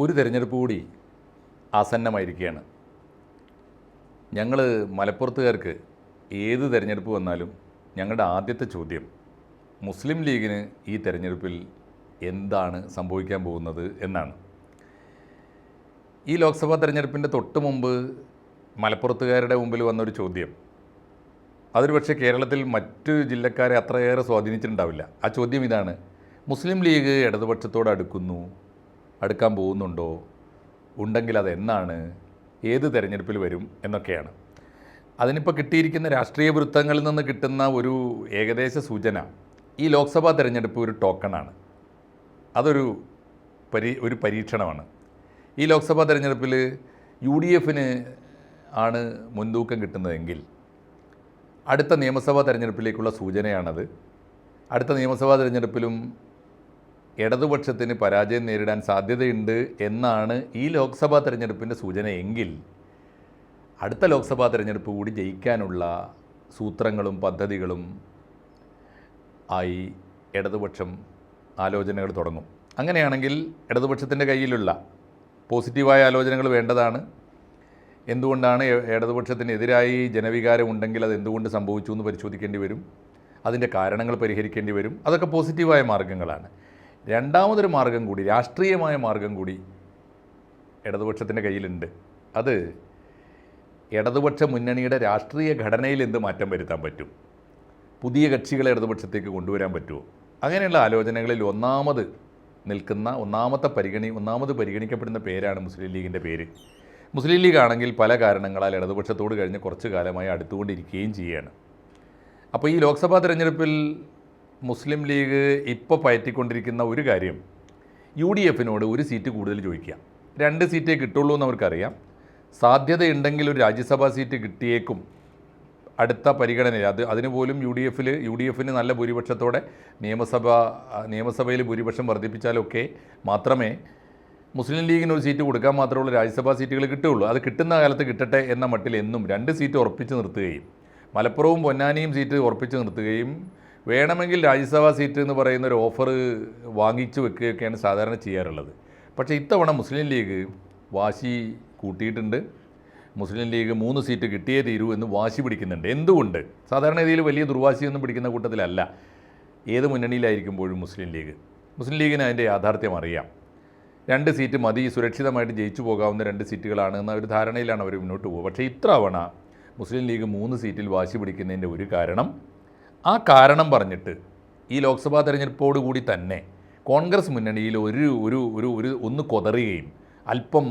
ഒരു തെരഞ്ഞെടുപ്പ് കൂടി ആസന്നമായിരിക്കുകയാണ്. ഞങ്ങൾ മലപ്പുറത്തുകാർക്ക് ഏത് തെരഞ്ഞെടുപ്പ് വന്നാലും ഞങ്ങളുടെ ആദ്യത്തെ ചോദ്യം മുസ്ലിം ലീഗിന് ഈ തെരഞ്ഞെടുപ്പിൽ എന്താണ് സംഭവിക്കാൻ പോകുന്നത് എന്നാണ്. ഈ ലോക്സഭാ തെരഞ്ഞെടുപ്പിൻ്റെ തൊട്ട് മുമ്പ് മലപ്പുറത്തുകാരുടെ മുമ്പിൽ വന്നൊരു ചോദ്യം, അതൊരു പക്ഷേ കേരളത്തിൽ മറ്റു ജില്ലക്കാരെ അത്രയേറെ സ്വാധീനിച്ചിട്ടുണ്ടാവില്ല. ആ ചോദ്യം ഇതാണ്: മുസ്ലിം ലീഗ് ഇടതുപക്ഷത്തോട് അടുക്കാൻ പോകുന്നുണ്ടോ? ഉണ്ടെങ്കിൽ അതെന്നാണ്, ഏത് തെരഞ്ഞെടുപ്പിൽ വരും എന്നൊക്കെയാണ്. അതിനിപ്പോൾ കിട്ടിയിരിക്കുന്ന രാഷ്ട്രീയ വൃത്തങ്ങളിൽ നിന്ന് കിട്ടുന്ന ഒരു ഏകദേശ സൂചന, ഈ ലോക്സഭാ തെരഞ്ഞെടുപ്പ് ഒരു ടോക്കണാണ്, അതൊരു പരീക്ഷണമാണ്. ഈ ലോക്സഭാ തെരഞ്ഞെടുപ്പിൽ UDF ആണ് മുൻതൂക്കം കിട്ടുന്നതെങ്കിൽ അടുത്ത നിയമസഭാ തെരഞ്ഞെടുപ്പിലേക്കുള്ള സൂചനയാണത്. അടുത്ത നിയമസഭാ തെരഞ്ഞെടുപ്പിലും ഇടതുപക്ഷത്തിന് പരാജയം നേരിടാൻ സാധ്യതയുണ്ട് എന്നാണ് ഈ ലോക്സഭാ തെരഞ്ഞെടുപ്പിൻ്റെ സൂചനയെങ്കിൽ അടുത്ത ലോക്സഭാ തെരഞ്ഞെടുപ്പ് കൂടി ജയിക്കാനുള്ള സൂത്രങ്ങളും പദ്ധതികളും ആയി ഇടതുപക്ഷം ആലോചനകൾ തുടങ്ങും. അങ്ങനെയാണെങ്കിൽ ഇടതുപക്ഷത്തിൻ്റെ കയ്യിലുള്ള പോസിറ്റീവായ ആലോചനകൾ വേണ്ടതാണ്. എന്തുകൊണ്ടാണ് ഇടതുപക്ഷത്തിനെതിരായി ജനവികാരം ഉണ്ടെങ്കിൽ അത് എന്തുകൊണ്ട് സംഭവിച്ചു എന്ന് പരിശോധിക്കേണ്ടി വരും. അതിൻ്റെ കാരണങ്ങൾ പരിഹരിക്കേണ്ടി വരും. അതൊക്കെ പോസിറ്റീവായ മാർഗ്ഗങ്ങളാണ്. രണ്ടാമതൊരു മാർഗം കൂടി, രാഷ്ട്രീയമായ മാർഗം കൂടി ഇടതുപക്ഷത്തിൻ്റെ കയ്യിലുണ്ട്. അത് ഇടതുപക്ഷ മുന്നണിയുടെ രാഷ്ട്രീയ ഘടനയിൽ എന്ത് മാറ്റം വരുത്താൻ പറ്റും, പുതിയ കക്ഷികളെ ഇടതുപക്ഷത്തേക്ക് കൊണ്ടുവരാൻ പറ്റുമോ, അങ്ങനെയുള്ള ആലോചനകളിൽ ഒന്നാമത് പരിഗണിക്കപ്പെടുന്ന പേരാണ് മുസ്ലിം ലീഗിൻ്റെ പേര്. മുസ്ലിം ലീഗ് ആണെങ്കിൽ പല കാരണങ്ങളാൽ ഇടതുപക്ഷത്തോട് കഴിഞ്ഞ് കുറച്ച് കാലമായി അടുത്തുകൊണ്ടിരിക്കുകയും ചെയ്യുകയാണ്. അപ്പോൾ ഈ ലോക്സഭാ തെരഞ്ഞെടുപ്പിൽ മുസ്ലിം ലീഗ് ഇപ്പോൾ പയറ്റിക്കൊണ്ടിരിക്കുന്ന ഒരു കാര്യം, UDF ഒരു സീറ്റ് കൂടുതൽ ചോദിക്കുക. 2 സീറ്റേ കിട്ടുള്ളൂ എന്ന് അവർക്കറിയാം. സാധ്യതയുണ്ടെങ്കിൽ ഒരു രാജ്യസഭാ സീറ്റ് കിട്ടിയേക്കും അടുത്ത പരിഗണനയിൽ. അതിന് പോലും UDF നല്ല ഭൂരിപക്ഷത്തോടെ നിയമസഭയിൽ ഭൂരിപക്ഷം വർദ്ധിപ്പിച്ചാലൊക്കെ മാത്രമേ മുസ്ലിം ലീഗിന് ഒരു സീറ്റ് കൊടുക്കാൻ മാത്രമുള്ള രാജ്യസഭാ സീറ്റുകൾ കിട്ടുകയുള്ളൂ. അത് കിട്ടുന്ന കാലത്ത് കിട്ടട്ടെ എന്ന മട്ടിൽ എന്നും 2 സീറ്റ് ഉറപ്പിച്ച് നിർത്തുകയും മലപ്പുറവും പൊന്നാനിയും സീറ്റ് ഉറപ്പിച്ച് നിർത്തുകയും വേണമെങ്കിൽ രാജ്യസഭാ സീറ്റ് എന്ന് പറയുന്ന ഒരു ഓഫർ വാങ്ങിച്ചു വെക്കുകയൊക്കെയാണ് സാധാരണ ചെയ്യാറുള്ളത്. പക്ഷേ ഇത്തവണ മുസ്ലിം ലീഗ് വാശി കൂട്ടിയിട്ടുണ്ട്. മുസ്ലിം ലീഗ് 3 സീറ്റ് കിട്ടിയേ തീരൂ എന്ന് വാശി പിടിക്കുന്നുണ്ട്. എന്തുകൊണ്ട്? സാധാരണ രീതിയിൽ വലിയ ദുർവാശിയൊന്നും പിടിക്കുന്ന കൂട്ടത്തിലല്ല ഏത് മുന്നണിയിലായിരിക്കുമ്പോഴും മുസ്ലിം ലീഗിന് അതിൻ്റെ യാഥാർത്ഥ്യം അറിയാം. 2 സീറ്റ് മതി, സുരക്ഷിതമായിട്ട് ജയിച്ചു പോകാവുന്ന 2 സീറ്റുകളാണ് എന്ന ഒരു ധാരണയിലാണ് അവർ മുന്നോട്ട് പോകുക. പക്ഷേ ഇത്തവണ മുസ്ലിം ലീഗ് 3 സീറ്റിൽ വാശി പിടിക്കുന്നതിൻ്റെ ഒരു കാരണം, ആ കാരണം പറഞ്ഞിട്ട് ഈ ലോക്സഭാ തെരഞ്ഞെടുപ്പോടുകൂടി തന്നെ കോൺഗ്രസ് മുന്നണിയിൽ ഒന്ന് കൊതറുകയും അല്പം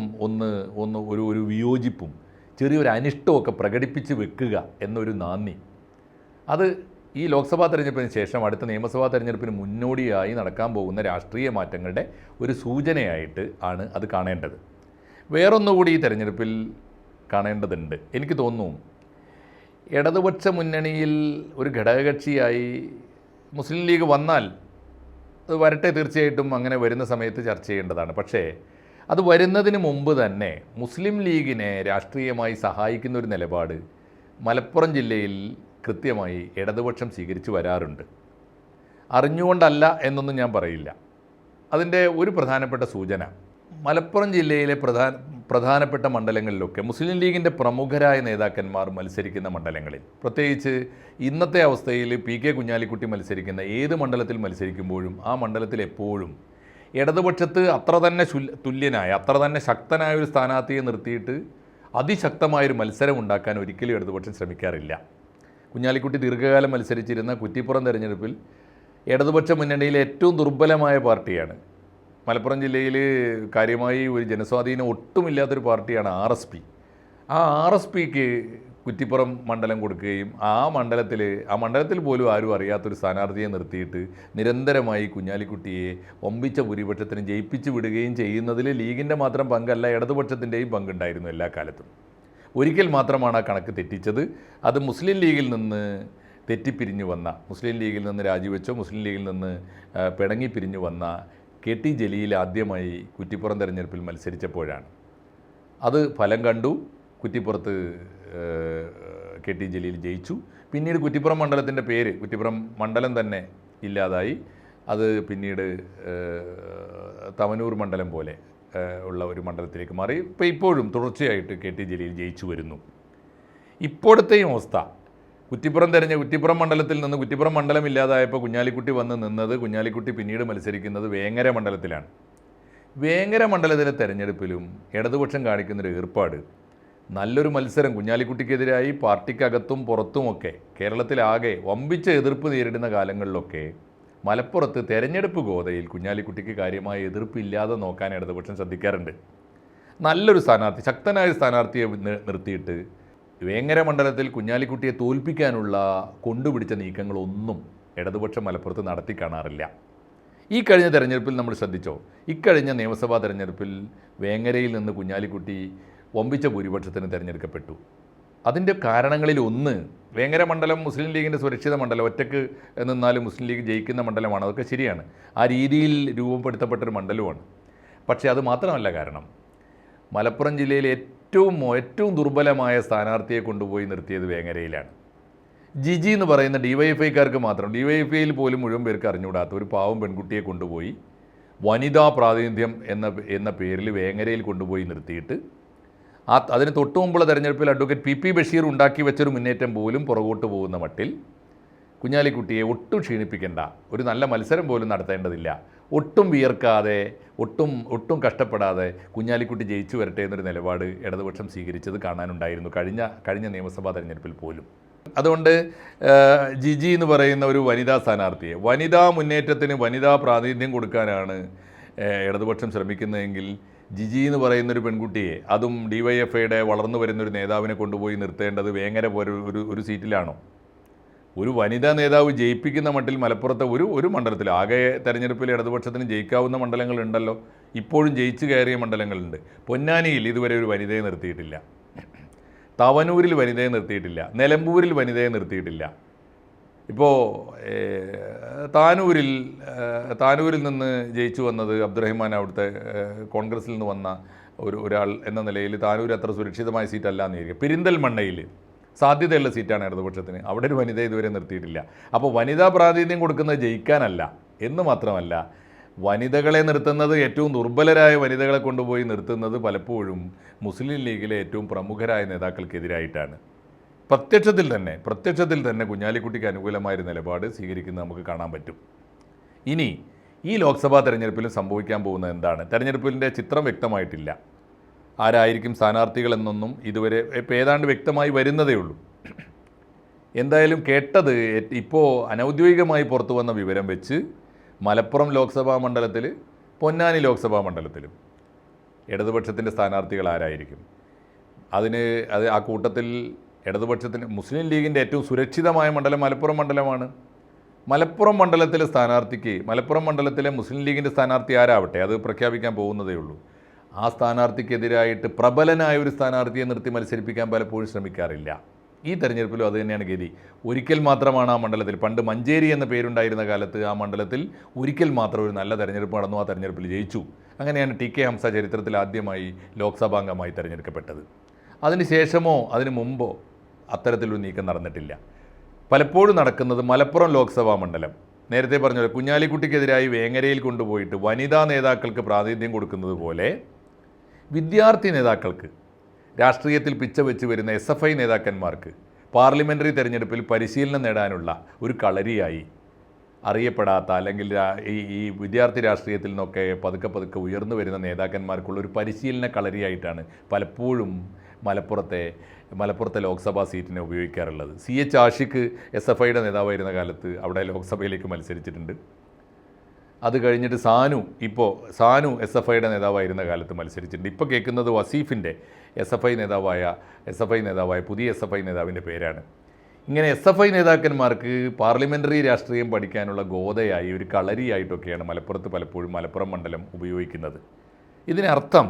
ഒരു വിയോജിപ്പും ചെറിയൊരു അനിഷ്ടമൊക്കെ പ്രകടിപ്പിച്ച് വെക്കുക എന്നൊരു നാന്ദി, അത് ഈ ലോക്സഭാ തെരഞ്ഞെടുപ്പിന് ശേഷം അടുത്ത നിയമസഭാ തെരഞ്ഞെടുപ്പിന് മുന്നോടിയായി നടക്കാൻ പോകുന്ന രാഷ്ട്രീയ മാറ്റങ്ങളുടെ ഒരു സൂചനയായിട്ട് ആണ് അത് കാണേണ്ടത്. വേറൊന്നുകൂടി ഈ തെരഞ്ഞെടുപ്പിൽ കാണേണ്ടതുണ്ട്. എനിക്ക് തോന്നുന്നു ഇടതുപക്ഷ മുന്നണിയിൽ ഒരു ഘടകകക്ഷിയായി മുസ്ലിം ലീഗ് വന്നാൽ അത് വരട്ടെ, തീർച്ചയായിട്ടും അങ്ങനെ വരുന്ന സമയത്ത് ചർച്ച ചെയ്യേണ്ടതാണ്. പക്ഷേ അത് വരുന്നതിന് മുമ്പ് തന്നെ മുസ്ലിം ലീഗിനെ രാഷ്ട്രീയമായി സഹായിക്കുന്ന ഒരു നിലപാട് മലപ്പുറം ജില്ലയിൽ കൃത്യമായി ഇടതുപക്ഷം സ്വീകരിച്ചു വരാറുണ്ട്. അറിഞ്ഞുകൊണ്ടല്ല എന്നൊന്നും ഞാൻ പറയില്ല. അതിൻ്റെ ഒരു പ്രധാനപ്പെട്ട സൂചന, മലപ്പുറം ജില്ലയിലെ പ്രധാനപ്പെട്ട മണ്ഡലങ്ങളിലൊക്കെ മുസ്ലിം ലീഗിൻ്റെ പ്രമുഖരായ നേതാക്കന്മാർ മത്സരിക്കുന്ന മണ്ഡലങ്ങളിൽ, പ്രത്യേകിച്ച് ഇന്നത്തെ അവസ്ഥയിൽ PK കുഞ്ഞാലിക്കുട്ടി മത്സരിക്കുന്ന ഏത് മണ്ഡലത്തിൽ മത്സരിക്കുമ്പോഴും ആ മണ്ഡലത്തിൽ എപ്പോഴും ഇടതുപക്ഷത്ത് അത്ര തന്നെ ശക്തനായ ഒരു സ്ഥാനാർത്ഥിയെ നിർത്തിയിട്ട് അതിശക്തമായൊരു മത്സരം ഉണ്ടാക്കാൻ ഒരിക്കലും ഇടതുപക്ഷം ശ്രമിക്കാറില്ല. കുഞ്ഞാലിക്കുട്ടി ദീർഘകാലം മത്സരിച്ചിരുന്ന കുറ്റിപ്പുറം തെരഞ്ഞെടുപ്പിൽ ഇടതുപക്ഷ മുന്നണിയിലെ ഏറ്റവും ദുർബലമായ പാർട്ടിയാണ്. മലപ്പുറം ജില്ലയിൽ കാര്യമായി ഒരു ജനസ്വാധീനം ഒട്ടുമില്ലാത്തൊരു പാർട്ടിയാണ് RSP. ആ RSPക്ക് കുറ്റിപ്പുറം മണ്ഡലം കൊടുക്കുകയും ആ മണ്ഡലത്തിൽ പോലും ആരും അറിയാത്തൊരു സ്ഥാനാർത്ഥിയെ നിർത്തിയിട്ട് നിരന്തരമായി കുഞ്ഞാലിക്കുട്ടിയെ ഒമ്പിച്ച ഭൂരിപക്ഷത്തിന് ജയിപ്പിച്ചു വിടുകയും ചെയ്യുന്നതിൽ ലീഗിൻ്റെ മാത്രം പങ്കല്ല, ഇടതുപക്ഷത്തിൻ്റെയും പങ്കുണ്ടായിരുന്നു എല്ലാ കാലത്തും. ഒരിക്കൽ മാത്രമാണ് ആ കണക്ക് തെറ്റിച്ചത്. അത് മുസ്ലിം ലീഗിൽ നിന്ന് തെറ്റിപ്പിരിഞ്ഞു വന്ന, മുസ്ലിം ലീഗിൽ നിന്ന് രാജിവെച്ചോ മുസ്ലിം ലീഗിൽ നിന്ന് പിണങ്ങിപ്പിരിഞ്ഞു വന്ന KT ജലീൽ ആദ്യമായി കുറ്റിപ്പുറം തെരഞ്ഞെടുപ്പിൽ മത്സരിച്ചപ്പോഴാണ്. അത് ഫലം കണ്ടു. കുറ്റിപ്പുറത്ത് KT ജലീൽ ജയിച്ചു. പിന്നീട് കുറ്റിപ്പുറം മണ്ഡലത്തിൻ്റെ പേര്, കുറ്റിപ്പുറം മണ്ഡലം തന്നെ ഇല്ലാതായി. അത് പിന്നീട് തവനൂർ മണ്ഡലം പോലെ ഉള്ള ഒരു മണ്ഡലത്തിലേക്ക് മാറി. ഇപ്പോഴും തുടർച്ചയായിട്ട് കെ ടി ജലീൽ ജയിച്ചു വരുന്നു. ഇപ്പോഴത്തെയും അവസ്ഥ കുറ്റിപ്പുറം മണ്ഡലത്തിൽ നിന്ന് കുറ്റിപ്പുറം മണ്ഡലം ഇല്ലാതായപ്പോൾ കുഞ്ഞാലിക്കുട്ടി വന്ന് നിന്നത്, കുഞ്ഞാലിക്കുട്ടി പിന്നീട് മത്സരിക്കുന്നത് വേങ്ങര മണ്ഡലത്തിലാണ്. വേങ്ങര മണ്ഡലത്തിലെ തെരഞ്ഞെടുപ്പിലും ഇടതുപക്ഷം കാണിക്കുന്നൊരു ഏർപ്പാട്, നല്ലൊരു മത്സരം കുഞ്ഞാലിക്കുട്ടിക്കെതിരായി പാർട്ടിക്കകത്തും പുറത്തുമൊക്കെ കേരളത്തിലാകെ വമ്പിച്ച എതിർപ്പ് നേരിടുന്ന കാലങ്ങളിലൊക്കെ മലപ്പുറത്ത് തെരഞ്ഞെടുപ്പ് ഗോതയിൽ കുഞ്ഞാലിക്കുട്ടിക്ക് കാര്യമായ എതിർപ്പില്ലാതെ നോക്കാൻ ഇടതുപക്ഷം ശ്രദ്ധിക്കാറുണ്ട്. നല്ലൊരു സ്ഥാനാർത്ഥി, ശക്തനായ സ്ഥാനാർത്ഥിയെ നിർത്തിയിട്ട് വേങ്ങര മണ്ഡലത്തിൽ കുഞ്ഞാലിക്കുട്ടിയെ തോൽപ്പിക്കാനുള്ള കൊണ്ടുപിടിച്ച നീക്കങ്ങളൊന്നും ഇടതുപക്ഷം മലപ്പുറത്ത് നടത്തി കാണാറില്ല. ഈ കഴിഞ്ഞ തെരഞ്ഞെടുപ്പിൽ നമ്മൾ ശ്രദ്ധിച്ചോ, ഇക്കഴിഞ്ഞ നിയമസഭാ തെരഞ്ഞെടുപ്പിൽ വേങ്ങരയിൽ നിന്ന് കുഞ്ഞാലിക്കുട്ടി വമ്പിച്ച ഭൂരിപക്ഷത്തിന് തിരഞ്ഞെടുക്കപ്പെട്ടു. അതിൻ്റെ കാരണങ്ങളിൽ ഒന്ന്, വേങ്ങര മണ്ഡലം മുസ്ലിം ലീഗിൻ്റെ സുരക്ഷിത മണ്ഡലം, ഒറ്റയ്ക്ക് നിന്നാലും മുസ്ലിം ലീഗ് ജയിക്കുന്ന മണ്ഡലമാണ്, അതൊക്കെ ശരിയാണ്, ആ രീതിയിൽ രൂപപ്പെടുത്തപ്പെട്ടൊരു മണ്ഡലമാണ്. പക്ഷേ അത് മാത്രമല്ല കാരണം, മലപ്പുറം ജില്ലയിലെ ഏറ്റവും ദുർബലമായ സ്ഥാനാർത്ഥിയെ കൊണ്ടുപോയി നിർത്തിയത് വേങ്ങരയിലാണ്. ജിജി എന്ന് പറയുന്ന ഡിവൈഎഫ്ഐക്കാർക്ക് മാത്രം, ഡിവൈഎഫ്ഐയിൽ പോലും മുഴുവൻ പേർക്ക് അറിഞ്ഞുകൂടാത്ത ഒരു പാവം പെൺകുട്ടിയെ കൊണ്ടുപോയി വനിതാ പ്രാതിനിധ്യം എന്ന പേരിൽ വേങ്ങരയിൽ കൊണ്ടുപോയി നിർത്തിയിട്ട് അതിന് തൊട്ടു മുമ്പുള്ള തെരഞ്ഞെടുപ്പിൽ അഡ്വക്കേറ്റ് പി ബഷീർ ഉണ്ടാക്കി വെച്ചൊരു മുന്നേറ്റം പോലും പുറകോട്ട് പോകുന്ന മട്ടിൽ കുഞ്ഞാലിക്കുട്ടിയെ ഒട്ടും ക്ഷീണിപ്പിക്കേണ്ട, ഒരു നല്ല മത്സരം പോലും നടത്തേണ്ടതില്ല, ഒട്ടും വിയർക്കാതെ ഒട്ടും കഷ്ടപ്പെടാതെ കുഞ്ഞാലിക്കുട്ടി ജയിച്ചു വരട്ടെ എന്നൊരു നിലപാട് ഇടതുപക്ഷം സ്വീകരിച്ചത് കാണാനുണ്ടായിരുന്നു കഴിഞ്ഞ നിയമസഭാ തെരഞ്ഞെടുപ്പിൽ പോലും. അതുകൊണ്ട് ജിജി എന്ന് പറയുന്ന ഒരു വനിതാ സ്ഥാനാർത്ഥിയെ, വനിതാ മുന്നേറ്റത്തിന് വനിതാ പ്രാതിനിധ്യം കൊടുക്കാനാണ് ഇടതുപക്ഷം ശ്രമിക്കുന്നതെങ്കിൽ ജിജി എന്ന് പറയുന്നൊരു പെൺകുട്ടിയെ, അതും ഡിവൈഎഫ്ഐയുടെ വളർന്നു വരുന്നൊരു നേതാവിനെ കൊണ്ടുപോയി നിർത്തേണ്ടത് വേങ്ങര പോലെ ഒരു സീറ്റിലാണോ? ഒരു വനിതാ നേതാവ് ജയിപ്പിക്കുന്ന മട്ടിൽ മലപ്പുറത്തെ ഒരു മണ്ഡലത്തിൽ, ആകെ തെരഞ്ഞെടുപ്പിൽ ഇടതുപക്ഷത്തിന് ജയിക്കാവുന്ന മണ്ഡലങ്ങളുണ്ടല്ലോ, ഇപ്പോഴും ജയിച്ചു കയറിയ മണ്ഡലങ്ങളുണ്ട്. പൊന്നാനിയിൽ ഇതുവരെ ഒരു വനിതയെ നിർത്തിയിട്ടില്ല, തവനൂരിൽ വനിതയെ നിർത്തിയിട്ടില്ല, നിലമ്പൂരിൽ വനിതയെ നിർത്തിയിട്ടില്ല. ഇപ്പോൾ താനൂരിൽ നിന്ന് ജയിച്ചു വന്നത് അബ്ദുറഹിമാൻ, അവിടുത്തെ കോൺഗ്രസിൽ നിന്ന് വന്ന ഒരാൾ എന്ന നിലയിൽ താനൂർ അത്ര സുരക്ഷിതമായ സീറ്റല്ല എന്നിരിക്കും. പെരിന്തൽമണ്ണയിൽ സാധ്യതയുള്ള സീറ്റാണ് ഇടതുപക്ഷത്തിന്, അവിടെ ഒരു വനിത ഇതുവരെ നിർത്തിയിട്ടില്ല. അപ്പോൾ വനിതാ പ്രാതിനിധ്യം കൊടുക്കുന്നത് ജയിക്കാനല്ല എന്ന് മാത്രമല്ല, വനിതകളെ നിർത്തുന്നത്, ഏറ്റവും ദുർബലരായ വനിതകളെ കൊണ്ടുപോയി നിർത്തുന്നത് പലപ്പോഴും മുസ്ലിം ലീഗിലെ ഏറ്റവും പ്രമുഖരായ നേതാക്കൾക്കെതിരായിട്ടാണ്. പ്രത്യക്ഷത്തിൽ തന്നെ കുഞ്ഞാലിക്കുട്ടിക്ക് അനുകൂലമായൊരു നിലപാട് സ്വീകരിക്കുന്നത് നമുക്ക് കാണാൻ പറ്റും. ഇനി ഈ ലോക്സഭാ തെരഞ്ഞെടുപ്പിലും സംഭവിക്കാൻ പോകുന്നത് എന്താണ്? തെരഞ്ഞെടുപ്പിൻ്റെ ചിത്രം വ്യക്തമായിട്ടില്ല, ആരായിരിക്കും സ്ഥാനാർത്ഥികൾ എന്നൊന്നും ഇതുവരെ ഏതാണ്ട് വ്യക്തമായി വരുന്നതേ ഉള്ളൂ. എന്തായാലും കേട്ടത്, ഇപ്പോൾ അനൗദ്യോഗികമായി പുറത്തു വന്ന വിവരം വെച്ച് മലപ്പുറം ലോക്സഭാ മണ്ഡലത്തിൽ, പൊന്നാനി ലോക്സഭാ മണ്ഡലത്തിലും ഇടതുപക്ഷത്തിൻ്റെ സ്ഥാനാർത്ഥികൾ ആരായിരിക്കും? ആ കൂട്ടത്തിൽ ഇടതുപക്ഷത്തിന് മുസ്ലിം ലീഗിൻ്റെ ഏറ്റവും സുരക്ഷിതമായ മണ്ഡലം മലപ്പുറം മണ്ഡലമാണ്. മലപ്പുറം മണ്ഡലത്തിലെ സ്ഥാനാർത്ഥിക്ക്, മലപ്പുറം മണ്ഡലത്തിലെ മുസ്ലിം ലീഗിൻ്റെ സ്ഥാനാർത്ഥി ആരാവട്ടെ, അത് പ്രഖ്യാപിക്കാൻ പോകുന്നതേ ഉള്ളൂ. ആ സ്ഥാനാർത്ഥിക്കെതിരായിട്ട് പ്രബലനായ ഒരു സ്ഥാനാർത്ഥിയെ നിർത്തി മത്സരിപ്പിക്കാൻ പലപ്പോഴും ശ്രമിക്കാറില്ല. ഈ തെരഞ്ഞെടുപ്പിലും അത് തന്നെയാണ് ഗതി. ഒരിക്കൽ മാത്രമാണ് ആ മണ്ഡലത്തിൽ, പണ്ട് മഞ്ചേരി എന്ന പേരുണ്ടായിരുന്ന കാലത്ത് ആ മണ്ഡലത്തിൽ ഒരിക്കൽ മാത്രം ഒരു നല്ല തെരഞ്ഞെടുപ്പ് നടന്നു, ആ തെരഞ്ഞെടുപ്പിൽ ജയിച്ചു. അങ്ങനെയാണ് ടി കെ ഹംസ ചരിത്രത്തിൽ ആദ്യമായി ലോക്സഭാംഗമായി തെരഞ്ഞെടുക്കപ്പെട്ടത്. അതിന് ശേഷമോ അതിന് മുമ്പോ അത്തരത്തിലൊരു നീക്കം നടന്നിട്ടില്ല. പലപ്പോഴും നടക്കുന്നത് മലപ്പുറം ലോക്സഭാ മണ്ഡലം, നേരത്തെ പറഞ്ഞ കുഞ്ഞാലിക്കുട്ടിക്കെതിരായി വേങ്ങരയിൽ കൊണ്ടുപോയിട്ട് വനിതാ നേതാക്കൾക്ക് പ്രാതിനിധ്യം കൊടുക്കുന്നത് പോലെ വിദ്യാർത്ഥി നേതാക്കൾക്ക്, രാഷ്ട്രീയത്തിൽ പിച്ച വെച്ച് വരുന്ന SFI നേതാക്കന്മാർക്ക് പാർലമെൻ്ററി തെരഞ്ഞെടുപ്പിൽ പരിശീലനം നേടാനുള്ള ഒരു കളരിയായി അറിയപ്പെടാത്ത, അല്ലെങ്കിൽ ഈ വിദ്യാർത്ഥി രാഷ്ട്രീയത്തിൽ നിന്നൊക്കെ പതുക്കെ ഉയർന്നു വരുന്ന നേതാക്കന്മാർക്കുള്ള ഒരു പരിശീലന കളരിയായിട്ടാണ് പലപ്പോഴും മലപ്പുറത്തെ ലോക്സഭാ സീറ്റിനെ ഉപയോഗിക്കാറുള്ളത്. CH ആഷിഖ് SFIയുടെ നേതാവായിരുന്ന കാലത്ത് അവിടെ ലോക്സഭയിലേക്ക് മത്സരിച്ചിട്ടുണ്ട്. അത് കഴിഞ്ഞിട്ട് സാനു SFIയുടെ നേതാവായിരുന്ന കാലത്ത് മത്സരിച്ചിട്ടുണ്ട്. ഇപ്പോൾ കേൾക്കുന്നത് വസീഫിൻ്റെ SFI നേതാവായ പുതിയ SFI നേതാവിൻ്റെ പേരാണ്. ഇങ്ങനെ SFI നേതാക്കന്മാർക്ക് പാർലമെൻ്ററി രാഷ്ട്രീയം പഠിക്കാനുള്ള ഗോതയായി, ഒരു കളരിയായിട്ടൊക്കെയാണ് പലപ്പോഴും മലപ്പുറം മണ്ഡലം ഉപയോഗിക്കുന്നത്. ഇതിനർത്ഥം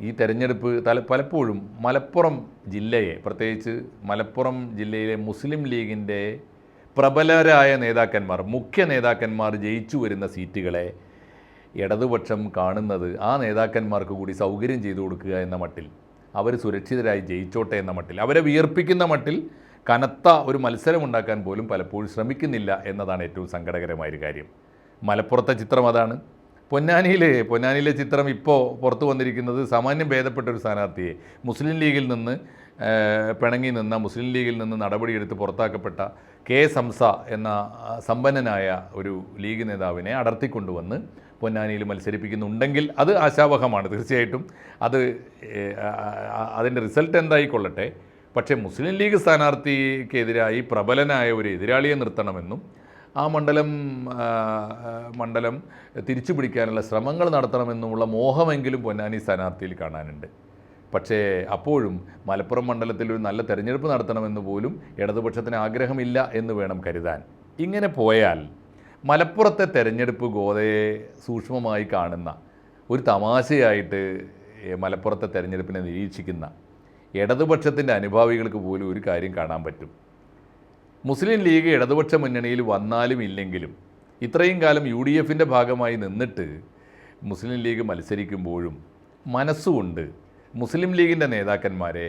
ഈ തെരഞ്ഞെടുപ്പ് പലപ്പോഴും മലപ്പുറം ജില്ലയെ, പ്രത്യേകിച്ച് മലപ്പുറം ജില്ലയിലെ മുസ്ലിം ലീഗിൻ്റെ പ്രബലരായ നേതാക്കന്മാർ, മുഖ്യ നേതാക്കന്മാർ ജയിച്ചു വരുന്ന സീറ്റുകളെ ഇടതുപക്ഷം കാണുന്നത് ആ നേതാക്കന്മാർക്ക് കൂടി സൗകര്യം ചെയ്തു കൊടുക്കുക എന്ന മട്ടിൽ, അവർ സുരക്ഷിതരായി ജയിച്ചോട്ടെ എന്ന മട്ടിൽ, അവരെ വിയർപ്പിക്കുന്ന മട്ടിൽ കനത്ത ഒരു മത്സരമുണ്ടാക്കാൻ പോലും പലപ്പോഴും ശ്രമിക്കുന്നില്ല എന്നതാണ് ഏറ്റവും സങ്കടകരമായൊരു കാര്യം. മലപ്പുറത്തെ ചിത്രം അതാണ്. പൊന്നാനിയിലെ ചിത്രം ഇപ്പോൾ പുറത്തു വന്നിരിക്കുന്നത് സാമാന്യം ഭേദപ്പെട്ട ഒരു സ്ഥാനാർത്ഥിയെ മുസ്ലിം ലീഗിൽ നിന്ന് പിണങ്ങി നിന്ന, മുസ്ലിം ലീഗിൽ നിന്ന് നടപടിയെടുത്ത് പുറത്താക്കപ്പെട്ട KS ഹംസ എന്ന സമ്പന്നനായ ഒരു ലീഗ് നേതാവിനെ അടർത്തിക്കൊണ്ടുവന്ന് പൊന്നാനിയിൽ മത്സരിപ്പിക്കുന്നുണ്ടെങ്കിൽ അത് ആശാവഹമാണ്. തീർച്ചയായിട്ടും അതിൻ്റെ റിസൾട്ട് എന്തായിക്കൊള്ളട്ടെ. പക്ഷേ മുസ്ലിം ലീഗ് സ്ഥാനാർത്ഥിക്കെതിരായി പ്രബലനായ ഒരു എതിരാളിയെ നിർത്തണമെന്നും ആ മണ്ഡലം തിരിച്ചു പിടിക്കാനുള്ള ശ്രമങ്ങൾ നടത്തണമെന്നുമുള്ള മോഹമെങ്കിലും പൊന്നാനി സ്ഥാനാർത്ഥിയിൽ കാണാനുണ്ട്. പക്ഷേ അപ്പോഴും മലപ്പുറം മണ്ഡലത്തിൽ ഒരു നല്ല തെരഞ്ഞെടുപ്പ് നടത്തണമെന്ന് പോലും ഇടതുപക്ഷത്തിന് ആഗ്രഹമില്ല എന്ന് വേണം കരുതാൻ. ഇങ്ങനെ പോയാൽ മലപ്പുറത്തെ തെരഞ്ഞെടുപ്പ് ഗോതയെ സൂക്ഷ്മമായി കാണുന്ന, ഒരു തമാശയായിട്ട് മലപ്പുറത്തെ തെരഞ്ഞെടുപ്പിനെ നിരീക്ഷിക്കുന്ന ഇടതുപക്ഷത്തിൻ്റെ അനുഭാവികൾക്ക് പോലും ഒരു കാര്യം കാണാൻ പറ്റും. മുസ്ലിം ലീഗ് ഇടതുപക്ഷ മുന്നണിയിൽ വന്നാലും ഇല്ലെങ്കിലും ഇത്രയും കാലം UDFൻ്റെ ഭാഗമായി നിന്നിട്ട് മുസ്ലിം ലീഗ് മത്സരിക്കുമ്പോഴും മനസ്സുകൊണ്ട് മുസ്ലിം ലീഗിൻ്റെ നേതാക്കന്മാരെ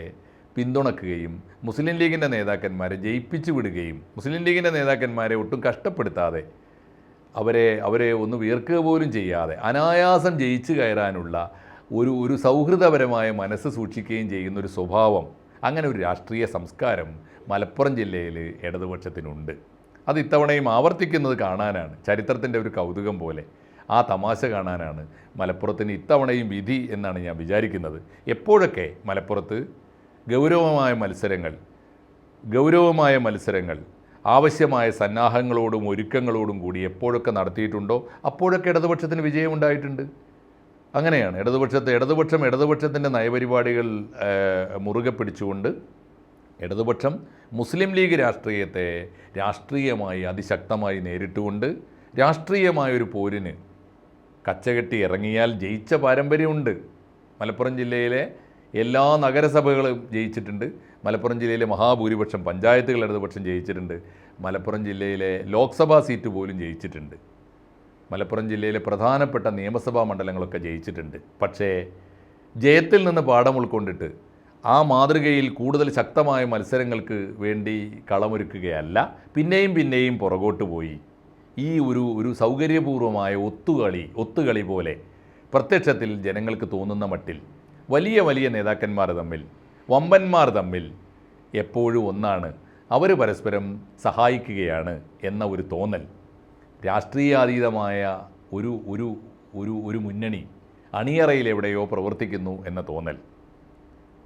പിന്തുണക്കുകയും മുസ്ലിം ലീഗിൻ്റെ നേതാക്കന്മാരെ ജയിപ്പിച്ചു വിടുകയും മുസ്ലിം ലീഗിൻ്റെ നേതാക്കന്മാരെ ഒട്ടും കഷ്ടപ്പെടുത്താതെ അവരെ ഒന്ന് വീർക്കുക പോലും ചെയ്യാതെ അനായാസം ജയിച്ചു കയറാനുള്ള ഒരു സൗഹൃദപരമായ മനസ്സ് സൂക്ഷിക്കുകയും ചെയ്യുന്നൊരു സ്വഭാവം, അങ്ങനെ ഒരു രാഷ്ട്രീയ സംസ്കാരം മലപ്പുറം ജില്ലയിൽ ഇടതുപക്ഷത്തിനുണ്ട്. അത് ഇത്തവണയും ആവർത്തിക്കുന്നത് കാണാനാണ്, ചരിത്രത്തിൻ്റെ ഒരു കൗതുകം പോലെ ആ തമാശ കാണാനാണ് മലപ്പുറത്തിന് ഇത്തവണയും വിധി എന്നാണ് ഞാൻ വിചാരിക്കുന്നത്. എപ്പോഴൊക്കെ മലപ്പുറത്ത് ഗൗരവമായ മത്സരങ്ങൾ ആവശ്യമായ സന്നാഹങ്ങളോടും ഒരുക്കങ്ങളോടും കൂടി എപ്പോഴൊക്കെ നടത്തിയിട്ടുണ്ടോ അപ്പോഴൊക്കെ ഇടതുപക്ഷത്തിന് വിജയമുണ്ടായിട്ടുണ്ട്. അങ്ങനെയാണ് ഇടതുപക്ഷത്തിൻ്റെ നയപരിപാടികൾ മുറുകെ പിടിച്ചുകൊണ്ട് ഇടതുപക്ഷം മുസ്ലിം ലീഗ് രാഷ്ട്രീയത്തെ രാഷ്ട്രീയമായി അതിശക്തമായി നേരിട്ടുകൊണ്ട് രാഷ്ട്രീയമായൊരു പോരിന് കച്ചകെട്ടി ഇറങ്ങിയാൽ ജയിച്ച പാരമ്പര്യമുണ്ട്. മലപ്പുറം ജില്ലയിലെ എല്ലാ നഗരസഭകളും ജയിച്ചിട്ടുണ്ട്. മലപ്പുറം ജില്ലയിലെ മഹാഭൂരിപക്ഷം പഞ്ചായത്തുകൾ ഇടതുപക്ഷം ജയിച്ചിട്ടുണ്ട്. മലപ്പുറം ജില്ലയിലെ ലോക്സഭാ സീറ്റ് പോലും ജയിച്ചിട്ടുണ്ട്. മലപ്പുറം ജില്ലയിലെ പ്രധാനപ്പെട്ട നിയമസഭാ മണ്ഡലങ്ങളൊക്കെ ജയിച്ചിട്ടുണ്ട്. പക്ഷേ ജയത്തിൽ നിന്ന് പാഠം ഉൾക്കൊണ്ടിട്ട് ആ മാതൃകയിൽ കൂടുതൽ ശക്തമായ മത്സരങ്ങൾക്ക് വേണ്ടി കളമൊരുക്കുകയല്ല, പിന്നെയും പുറകോട്ട് പോയി ഈ ഒരു സൗകര്യപൂർവമായ ഒത്തുകളി പോലെ പ്രത്യക്ഷത്തിൽ ജനങ്ങൾക്ക് തോന്നുന്ന മട്ടിൽ വലിയ നേതാക്കന്മാർ തമ്മിൽ, വമ്പന്മാർ തമ്മിൽ എപ്പോഴും ഒന്നാണ്, അവർ പരസ്പരം സഹായിക്കുകയാണ് എന്ന ഒരു തോന്നൽ, രാഷ്ട്രീയാതീതമായ ഒരു മുന്നണി അണിയറയിൽ എവിടെയോ പ്രവർത്തിക്കുന്നു എന്ന തോന്നൽ,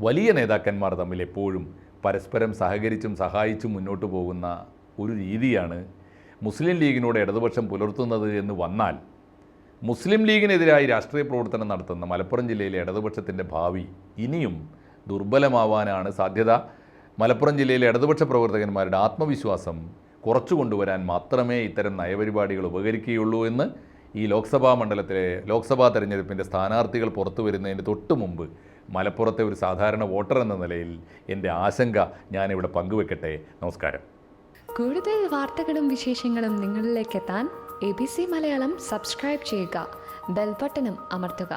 വലിയ നേതാക്കന്മാർ തമ്മിൽ എപ്പോഴും പരസ്പരം സഹകരിച്ചും സഹായിച്ചും മുന്നോട്ട് പോകുന്ന ഒരു രീതിയാണ് മുസ്ലിം ലീഗിനോട് ഇടതുപക്ഷം പുലർത്തുന്നത് എന്ന് വന്നാൽ മുസ്ലിം ലീഗിനെതിരായി രാഷ്ട്രീയ പ്രവർത്തനം നടത്തുന്ന മലപ്പുറം ജില്ലയിലെ ഇടതുപക്ഷത്തിൻ്റെ ഭാവി ഇനിയും ദുർബലമാവാനാണ് സാധ്യത. മലപ്പുറം ജില്ലയിലെ ഇടതുപക്ഷ പ്രവർത്തകന്മാരുടെ ആത്മവിശ്വാസം കുറച്ചു കൊണ്ടുവരാൻ മാത്രമേ ഇത്തരം നയപരിപാടികൾ ഉപകരിക്കുകയുള്ളൂ എന്ന് ഈ ലോക്സഭാ തെരഞ്ഞെടുപ്പിൻ്റെ സ്ഥാനാർത്ഥികൾ പുറത്തു വരുന്നതിന് തൊട്ട് മുമ്പ് മലപ്പുറത്തെ ഒരു സാധാരണ വോട്ടർ എന്ന നിലയിൽ എൻ്റെ ആശങ്ക ഞാനിവിടെ പങ്കുവെക്കട്ടെ. നമസ്കാരം. കൂടുതൽ വാർത്തകളും വിശേഷങ്ങളും നിങ്ങളിലേക്ക് എത്താൻ ABC മലയാളം സബ്സ്ക്രൈബ് ചെയ്യുക, ബെൽ ബട്ടണും അമർത്തുക.